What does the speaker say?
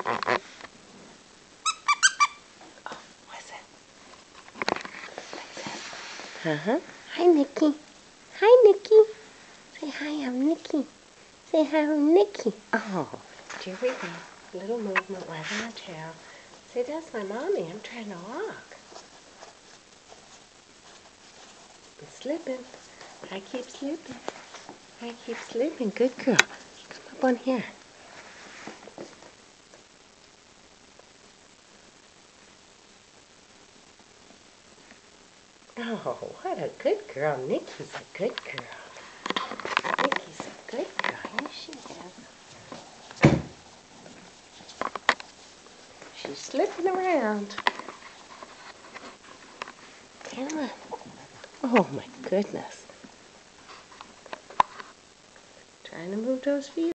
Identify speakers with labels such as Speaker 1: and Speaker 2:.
Speaker 1: Oh, what's that? Hi, Nikki. Hi, Nikki. Say hi, I'm Nikki. Say hi, I'm Nikki. Oh, here we go. Little movement, wagging her tail. Say, that's my mommy. I'm trying to walk. I'm slipping. I keep slipping. I keep slipping. Good girl. Come up on here. Oh, what a good girl. Nikki's a good girl. Nikki's a good girl. Here she is. She's slipping around. Come on. Oh, my goodness. Trying to move those feet.